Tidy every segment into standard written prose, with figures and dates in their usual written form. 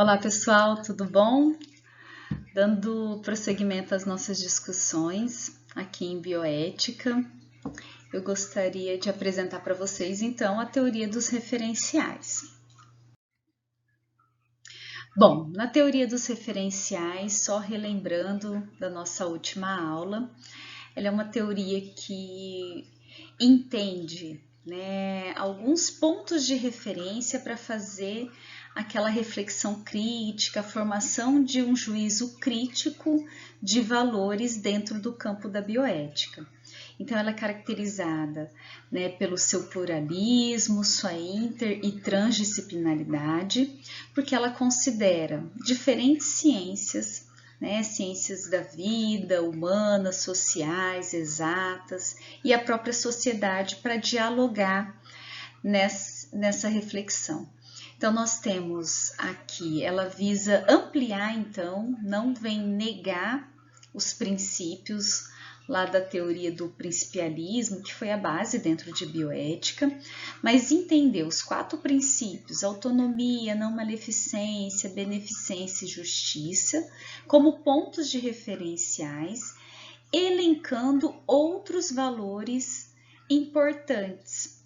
Olá pessoal, tudo bom? Dando prosseguimento às nossas discussões aqui em bioética, eu gostaria de apresentar para vocês então a teoria dos referenciais. Bom, na teoria dos referenciais, só relembrando da nossa última aula, ela é uma teoria que entende, alguns pontos de referência para fazer aquela reflexão crítica, a formação de um juízo crítico de valores dentro do campo da bioética. Então, ela é caracterizada, pelo seu pluralismo, sua inter e transdisciplinaridade, porque ela considera diferentes ciências, ciências da vida, humanas, sociais, exatas e a própria sociedade para dialogar nessa reflexão. Então, nós temos aqui, ela visa ampliar, então, não vem negar os princípios lá da teoria do principialismo, que foi a base dentro de bioética, mas entender os 4 princípios, autonomia, não maleficência, beneficência e justiça, como pontos de referenciais, elencando outros valores importantes,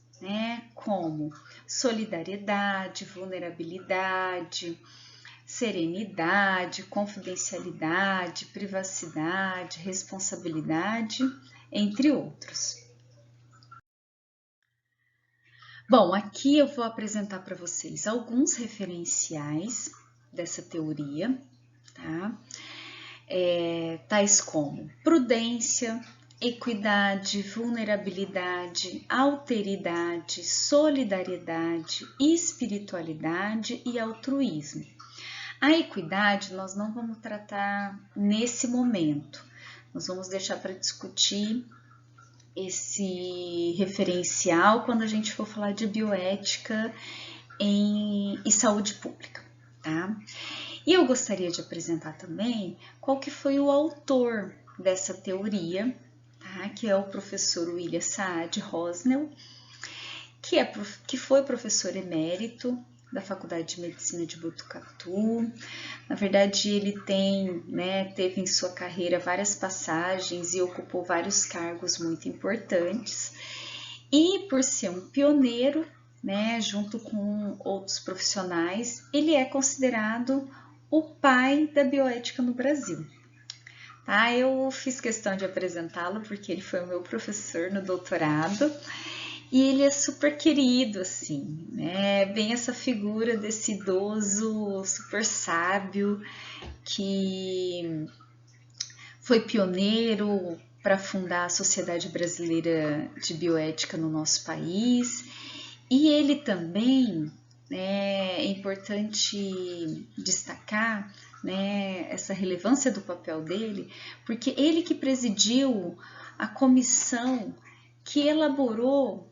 como solidariedade, vulnerabilidade, serenidade, confidencialidade, privacidade, responsabilidade, entre outros. Bom, aqui eu vou apresentar para vocês alguns referenciais dessa teoria, tá? Tais como prudência, equidade, vulnerabilidade, alteridade, solidariedade, espiritualidade e altruísmo. A equidade nós não vamos tratar nesse momento, nós vamos deixar para discutir esse referencial quando a gente for falar de bioética e saúde pública, tá? E eu gostaria de apresentar também qual que foi o autor dessa teoria, tá? Que é o professor William Saad Rosnell, que foi professor emérito da Faculdade de Medicina de Botucatu. Na verdade, ele teve em sua carreira várias passagens e ocupou vários cargos muito importantes. E por ser um pioneiro, junto com outros profissionais, ele é considerado o pai da bioética no Brasil. Tá? Eu fiz questão de apresentá-lo porque ele foi o meu professor no doutorado e ele é super querido, assim, bem essa figura desse idoso super sábio que foi pioneiro para fundar a Sociedade Brasileira de Bioética no nosso país. E ele também, é importante destacar, essa relevância do papel dele, porque ele que presidiu a comissão que elaborou,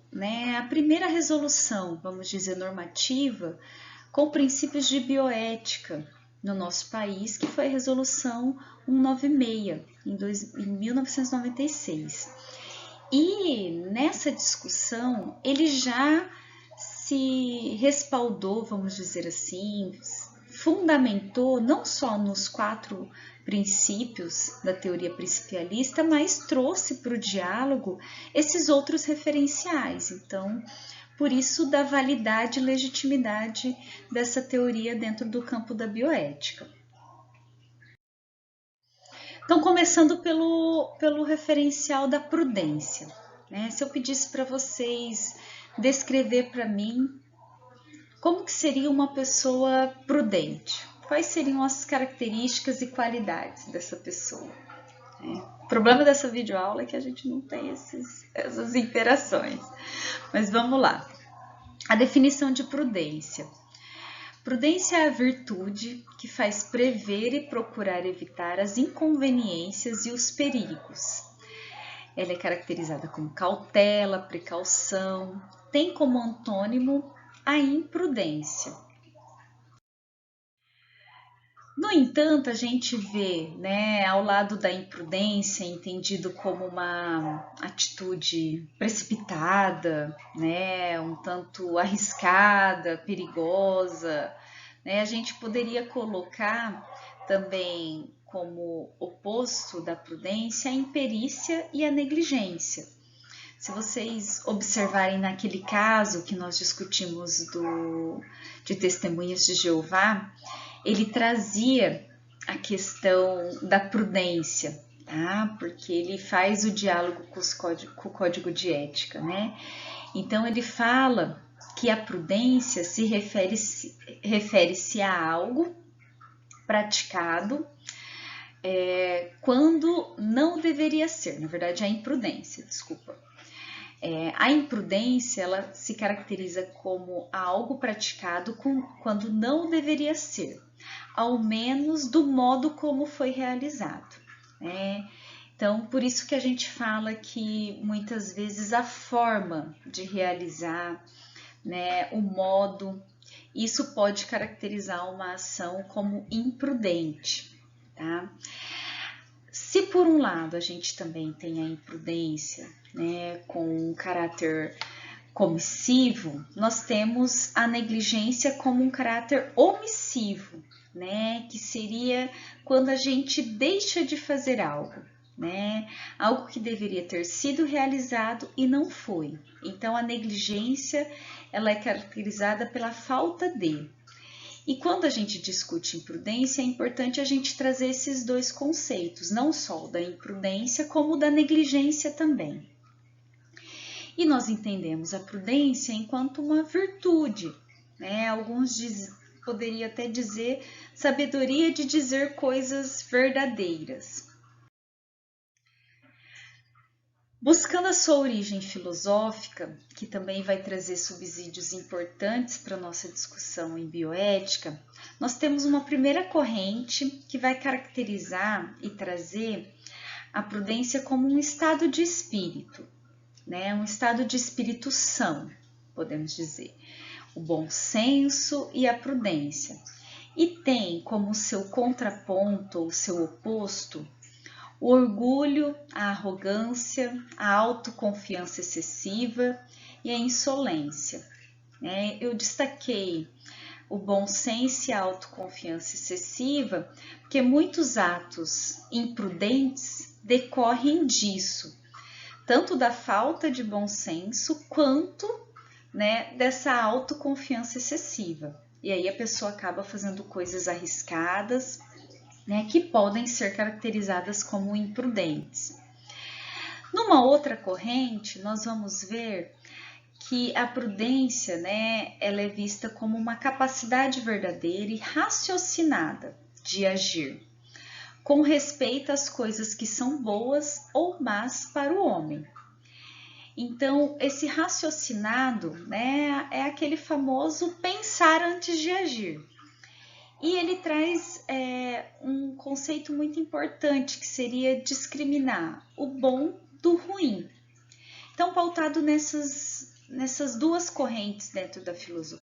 a primeira resolução, vamos dizer, normativa, com princípios de bioética no nosso país, que foi a resolução 196, em 1996. E nessa discussão, ele já se respaldou, vamos dizer assim, fundamentou não só nos 4 princípios da teoria principialista, mas trouxe para o diálogo esses outros referenciais. Então, por isso da validade e legitimidade dessa teoria dentro do campo da bioética. Então, começando pelo referencial da prudência. Se eu pedisse para vocês descrever para mim como que seria uma pessoa prudente, quais seriam as características e qualidades dessa pessoa? O problema dessa videoaula é que a gente não tem essas interações, mas vamos lá. A definição de prudência. Prudência é a virtude que faz prever e procurar evitar as inconveniências e os perigos. Ela é caracterizada como cautela, precaução, tem como antônimo a imprudência. No entanto, a gente vê, ao lado da imprudência, entendido como uma atitude precipitada, um tanto arriscada, perigosa, né? A gente poderia colocar também como oposto da prudência a imperícia e a negligência. Se vocês observarem naquele caso que nós discutimos de Testemunhas de Jeová, ele trazia a questão da prudência, tá? Porque ele faz o diálogo com o código de ética, né? Então ele fala que a prudência se refere-se a algo praticado quando não deveria ser, na verdade a imprudência, desculpa. A imprudência, ela se caracteriza como algo praticado quando não deveria ser, ao menos do modo como foi realizado, né? Então, por isso que a gente fala que muitas vezes a forma de realizar, né, o modo, isso pode caracterizar uma ação como imprudente, tá? Se por um lado a gente também tem a imprudência, né, com um caráter comissivo, nós temos a negligência como um caráter omissivo, né, que seria quando a gente deixa de fazer algo, né, algo que deveria ter sido realizado e não foi. Então a negligência, ela é caracterizada pela falta de. E quando a gente discute imprudência, é importante a gente trazer esses dois conceitos, não só o da imprudência, como o da negligência também. E nós entendemos a prudência enquanto uma virtude, né? Alguns poderiam até dizer sabedoria de dizer coisas verdadeiras. Buscando a sua origem filosófica, que também vai trazer subsídios importantes para a nossa discussão em bioética, nós temos uma primeira corrente que vai caracterizar e trazer a prudência como um estado de espírito, né? Um estado de espírito são, podemos dizer, o bom senso e a prudência. E tem como seu contraponto ou seu oposto o orgulho, a arrogância, a autoconfiança excessiva e a insolência. Eu destaquei o bom senso e a autoconfiança excessiva porque muitos atos imprudentes decorrem disso, tanto da falta de bom senso quanto, né, dessa autoconfiança excessiva. E aí a pessoa acaba fazendo coisas arriscadas, né, que podem ser caracterizadas como imprudentes. Numa outra corrente, nós vamos ver que a prudência, né, ela é vista como uma capacidade verdadeira e raciocinada de agir, com respeito às coisas que são boas ou más para o homem. Então, esse raciocinado, né, é aquele famoso pensar antes de agir. E ele traz um conceito muito importante, que seria discriminar o bom do ruim. Então, pautado nessas duas correntes dentro da filosofia,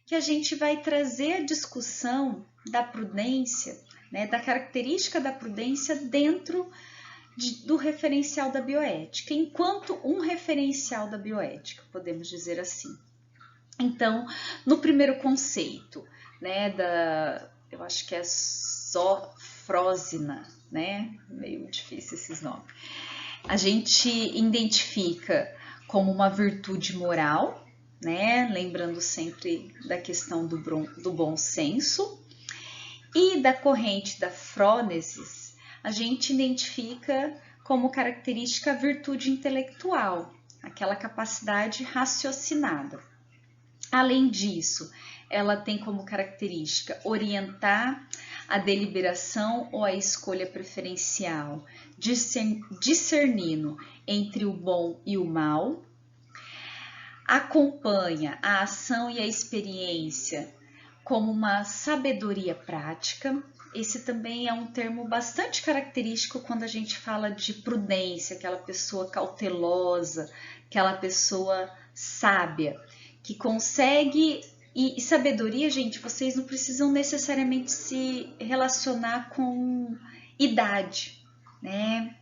que a gente vai trazer a discussão da prudência, né, da característica da prudência dentro do referencial da bioética, enquanto um referencial da bioética, podemos dizer assim. Então, no primeiro conceito, né, eu acho que é Sofrósina, né, meio difícil esses nomes, a gente identifica como uma virtude moral, né, lembrando sempre da questão do bom senso, e da corrente da frônesis, a gente identifica como característica a virtude intelectual, aquela capacidade raciocinada. Além disso, ela tem como característica orientar a deliberação ou a escolha preferencial, discernindo entre o bom e o mal, acompanha a ação e a experiência como uma sabedoria prática. Esse também é um termo bastante característico quando a gente fala de prudência, aquela pessoa cautelosa, aquela pessoa sábia, que consegue. E sabedoria, gente, vocês não precisam necessariamente se relacionar com idade, né?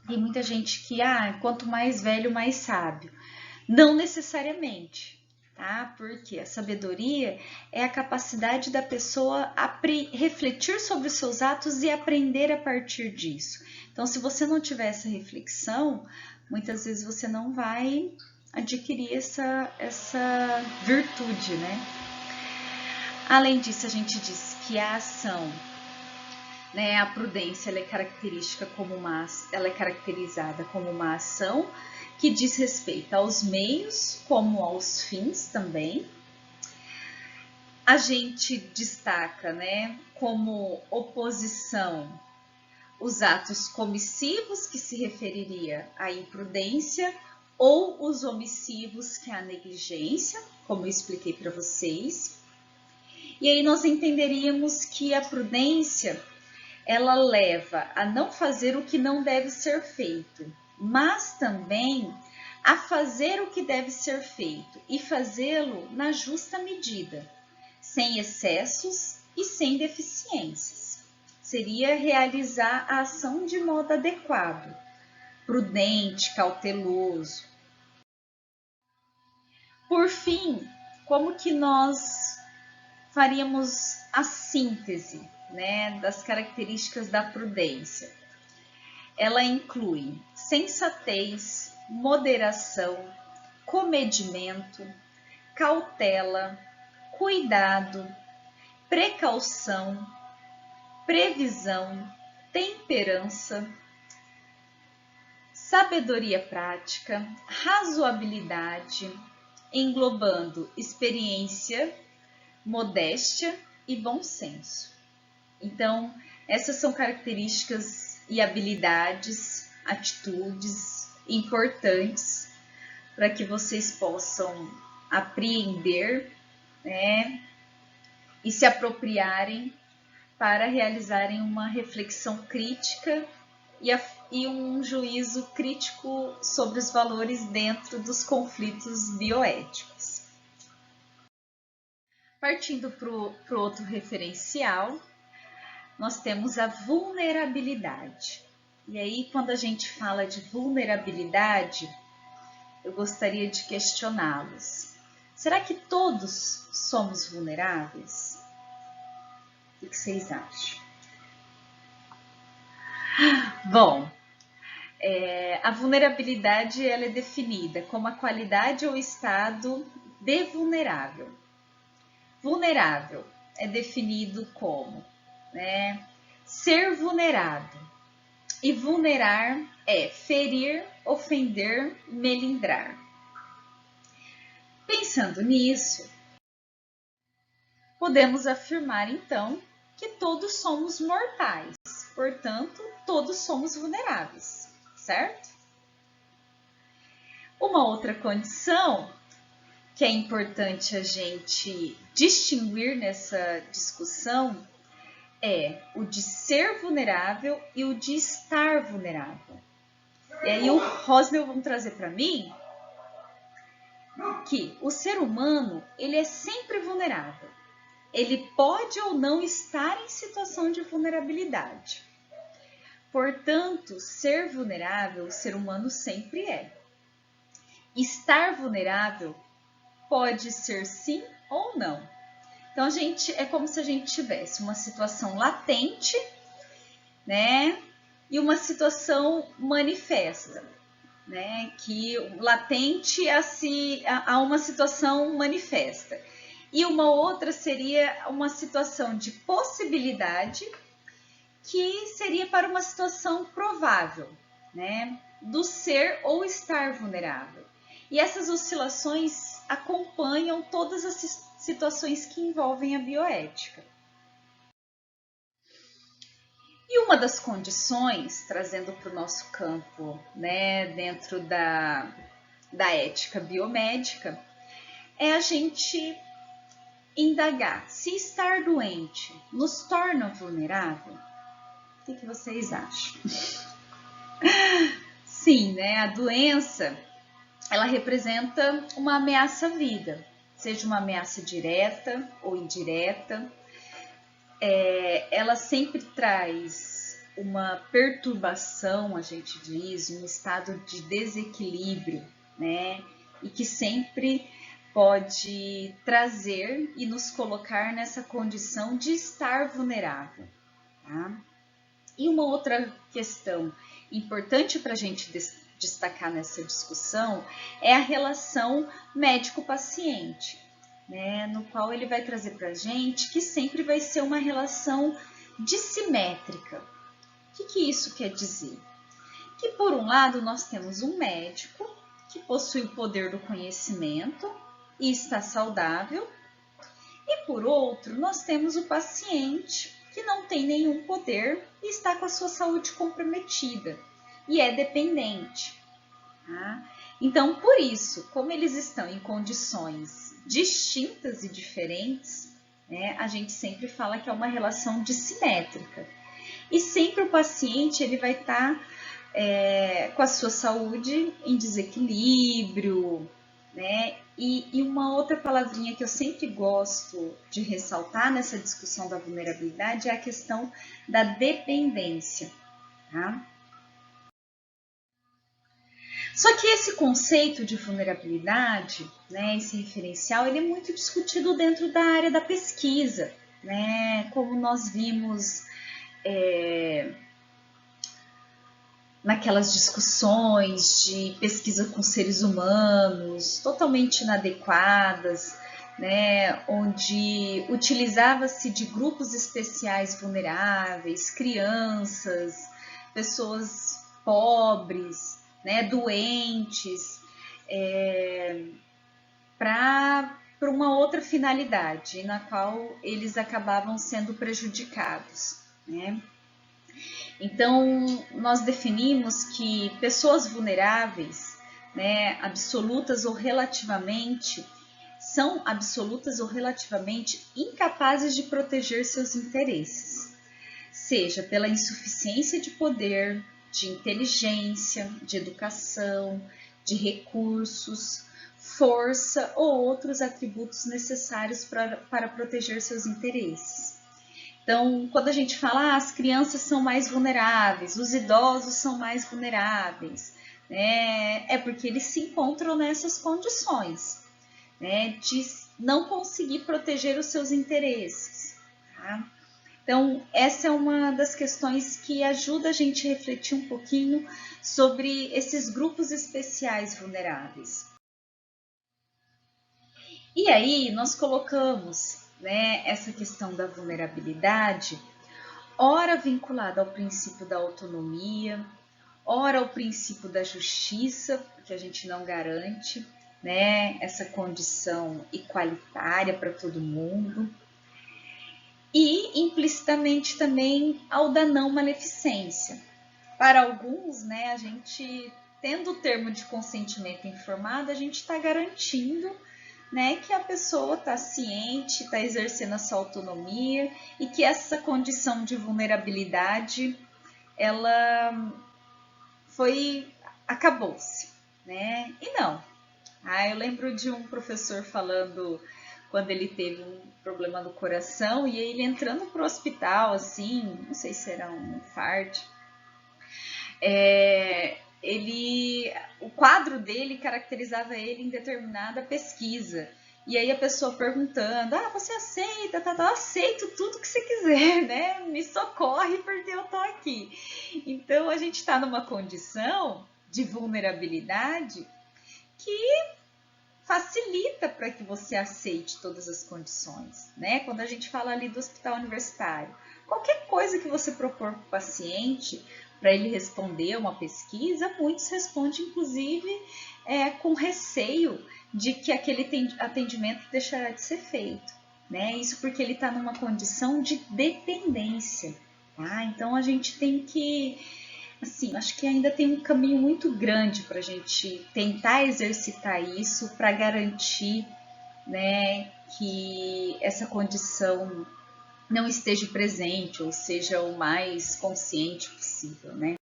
Tem muita gente que, quanto mais velho, mais sábio. Não necessariamente, tá? Porque a sabedoria é a capacidade da pessoa refletir sobre os seus atos e aprender a partir disso. Então, se você não tiver essa reflexão, muitas vezes você não vai adquirir essa virtude, né? Além disso, a gente diz que a ação, né, a prudência, ela é caracterizada como uma ação que diz respeito aos meios como aos fins também. A gente destaca, né, como oposição os atos comissivos, que se referiria à imprudência, ou os omissivos, que é a negligência, como eu expliquei para vocês. E aí nós entenderíamos que a prudência, ela leva a não fazer o que não deve ser feito, mas também a fazer o que deve ser feito e fazê-lo na justa medida, sem excessos e sem deficiências. Seria realizar a ação de modo adequado, prudente, cauteloso. Por fim, como que nós faríamos a síntese, né, das características da prudência? Ela inclui sensatez, moderação, comedimento, cautela, cuidado, precaução, previsão, temperança, sabedoria prática, razoabilidade, englobando experiência, modéstia e bom senso. Então, essas são características e habilidades, atitudes importantes para que vocês possam apreender, né, e se apropriarem para realizarem uma reflexão crítica e um juízo crítico sobre os valores dentro dos conflitos bioéticos. Partindo para o outro referencial, nós temos a vulnerabilidade. E aí, quando a gente fala de vulnerabilidade, eu gostaria de questioná-los. Será que todos somos vulneráveis? O que vocês acham? Bom, a vulnerabilidade ela é definida como a qualidade ou estado de vulnerável. Vulnerável é definido como, né, ser vulnerado. E vulnerar é ferir, ofender, melindrar. Pensando nisso, podemos afirmar então que todos somos mortais, portanto, todos somos vulneráveis, certo? Uma outra condição que é importante a gente distinguir nessa discussão é o de ser vulnerável e o de estar vulnerável. E aí o Rosnell vão trazer para mim que o ser humano, ele é sempre vulnerável. Ele pode ou não estar em situação de vulnerabilidade. Portanto, ser vulnerável, o ser humano sempre é. Estar vulnerável pode ser sim ou não. Então, é como se a gente tivesse uma situação latente, né? E uma situação manifesta, né? Que latente a uma situação manifesta. E uma outra seria uma situação de possibilidade, que seria para uma situação provável, né? Do ser ou estar vulnerável. E essas oscilações acompanham todas as situações que envolvem a bioética. E uma das condições, trazendo para o nosso campo, né, dentro da ética biomédica, é a gente indagar se estar doente nos torna vulnerável. O que vocês acham? Sim, né? A doença, ela representa uma ameaça à vida, seja uma ameaça direta ou indireta. Ela sempre traz uma perturbação, a gente diz, um estado de desequilíbrio, né? E que sempre pode trazer e nos colocar nessa condição de estar vulnerável, tá? E uma outra questão importante para a gente destacar nessa discussão é a relação médico-paciente, né? No qual ele vai trazer para a gente que sempre vai ser uma relação dissimétrica. O que isso quer dizer? Que por um lado nós temos um médico que possui o poder do conhecimento e está saudável, e por outro nós temos o paciente que não tem nenhum poder e está com a sua saúde comprometida e é dependente. Tá? Então, por isso, como eles estão em condições distintas e diferentes, né, a gente sempre fala que é uma relação dissimétrica. E sempre o paciente ele vai estar com a sua saúde em desequilíbrio, né? E uma outra palavrinha que eu sempre gosto de ressaltar nessa discussão da vulnerabilidade é a questão da dependência, tá? Só que esse conceito de vulnerabilidade, né, esse referencial, ele é muito discutido dentro da área da pesquisa, né? Como nós vimos naquelas discussões de pesquisa com seres humanos totalmente inadequadas, né, onde utilizava-se de grupos especiais vulneráveis, crianças, pessoas pobres, né, doentes, para uma outra finalidade, na qual eles acabavam sendo prejudicados, né? Então, nós definimos que pessoas vulneráveis, né, absolutas ou relativamente, são absolutas ou relativamente incapazes de proteger seus interesses, seja pela insuficiência de poder, de inteligência, de educação, de recursos, força ou outros atributos necessários para proteger seus interesses. Então, quando a gente fala as crianças são mais vulneráveis, os idosos são mais vulneráveis, né? É porque eles se encontram nessas condições, né? De não conseguir proteger os seus interesses, tá? Então, essa é uma das questões que ajuda a gente a refletir um pouquinho sobre esses grupos especiais vulneráveis. E aí, nós colocamos, né, essa questão da vulnerabilidade, ora vinculada ao princípio da autonomia, ora ao princípio da justiça, que a gente não garante, né, essa condição igualitária para todo mundo, e implicitamente também ao da não maleficência. Para alguns, né, a gente, tendo o termo de consentimento informado, a gente está garantindo, né, que a pessoa está ciente, está exercendo a sua autonomia e que essa condição de vulnerabilidade, ela acabou-se, né? E não. Eu lembro de um professor falando quando ele teve um problema no coração e ele entrando para o hospital, assim, não sei se era um infarto, o quadro dele caracterizava ele em determinada pesquisa. E aí a pessoa perguntando, você aceita? Aceito tudo que você quiser, né? Me socorre porque eu tô aqui. Então a gente está numa condição de vulnerabilidade que facilita para que você aceite todas as condições, né? Quando a gente fala ali do hospital universitário, qualquer coisa que você propor para o paciente, para ele responder a uma pesquisa, muitos respondem, inclusive, com receio de que aquele atendimento deixará de ser feito, né? Isso porque ele está numa condição de dependência, tá? Então, a gente tem que, assim, acho que ainda tem um caminho muito grande para a gente tentar exercitar isso para garantir, né, que essa condição não esteja presente ou seja o mais consciente possível, né?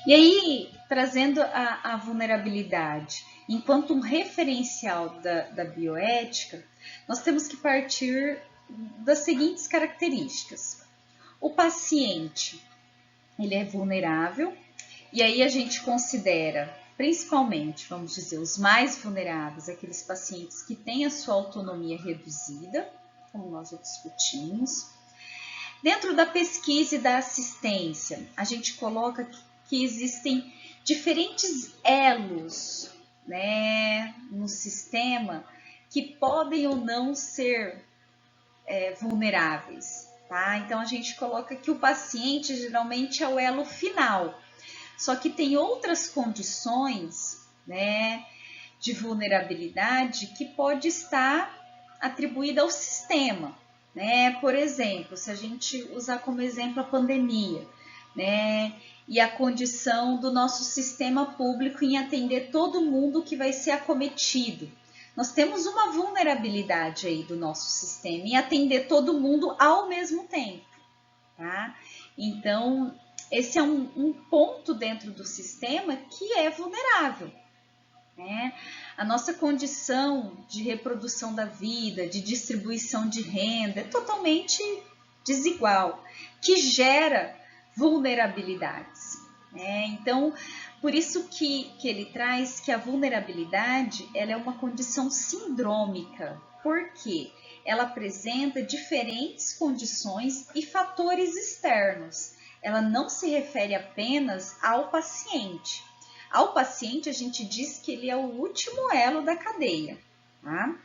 E aí, trazendo a vulnerabilidade enquanto um referencial da bioética, nós temos que partir das seguintes características. O paciente, ele é vulnerável, e aí a gente considera principalmente, vamos dizer, os mais vulneráveis, aqueles pacientes que têm a sua autonomia reduzida, como nós já discutimos. Dentro da pesquisa e da assistência, a gente coloca que existem diferentes elos, né, no sistema que podem ou não ser vulneráveis, tá? Então a gente coloca que o paciente geralmente é o elo final, só que tem outras condições, né, de vulnerabilidade que pode estar atribuída ao sistema, né? Por exemplo, se a gente usar como exemplo a pandemia, né, e a condição do nosso sistema público em atender todo mundo que vai ser acometido. Nós temos uma vulnerabilidade aí do nosso sistema em atender todo mundo ao mesmo tempo, tá? Então, esse é um ponto dentro do sistema que é vulnerável, né? A nossa condição de reprodução da vida, de distribuição de renda é totalmente desigual, que gera vulnerabilidades, né? Então, por isso que ele traz que a vulnerabilidade ela é uma condição sindrômica, porque ela apresenta diferentes condições e fatores externos. Ela não se refere apenas ao paciente. Ao paciente, a gente diz que ele é o último elo da cadeia, tá?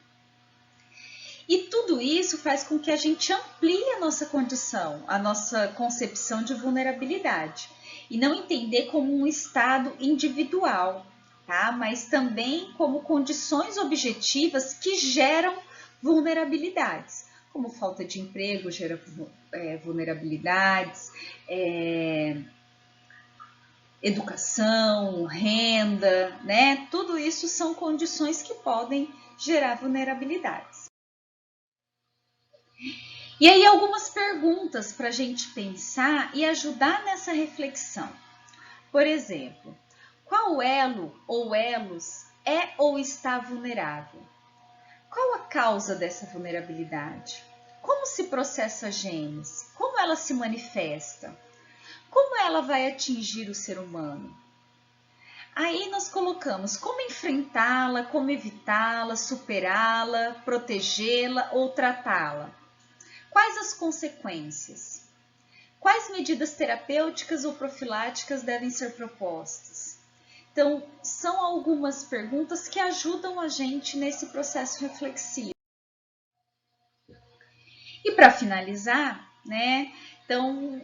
E tudo isso faz com que a gente amplie a nossa condição, a nossa concepção de vulnerabilidade. E não entender como um estado individual, tá? Mas também como condições objetivas que geram vulnerabilidades. Como falta de emprego gera vulnerabilidades, educação, renda, né? Tudo isso são condições que podem gerar vulnerabilidades. E aí algumas perguntas para a gente pensar e ajudar nessa reflexão. Por exemplo, qual elo ou elos é ou está vulnerável? Qual a causa dessa vulnerabilidade? Como se processa genes? Como ela se manifesta? Como ela vai atingir o ser humano? Aí nós colocamos como enfrentá-la, como evitá-la, superá-la, protegê-la ou tratá-la. Quais as consequências? Quais medidas terapêuticas ou profiláticas devem ser propostas? Então, são algumas perguntas que ajudam a gente nesse processo reflexivo. E para finalizar, né, então,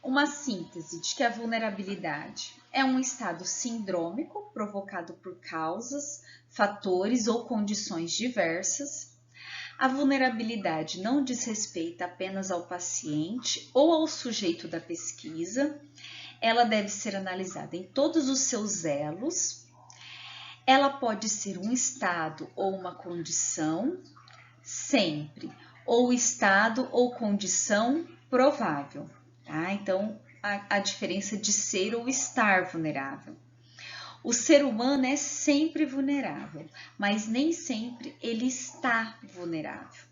uma síntese de que a vulnerabilidade é um estado sindrômico provocado por causas, fatores ou condições diversas. A vulnerabilidade não diz respeito apenas ao paciente ou ao sujeito da pesquisa. Ela deve ser analisada em todos os seus elos. Ela pode ser um estado ou uma condição, sempre, ou estado ou condição provável. Tá? Então, a diferença de ser ou estar vulnerável. O ser humano é sempre vulnerável, mas nem sempre ele está vulnerável.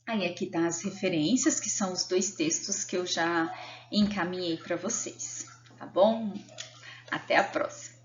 Aí aqui tá as referências, que são os 2 textos que eu já encaminhei para vocês, tá bom? Até a próxima!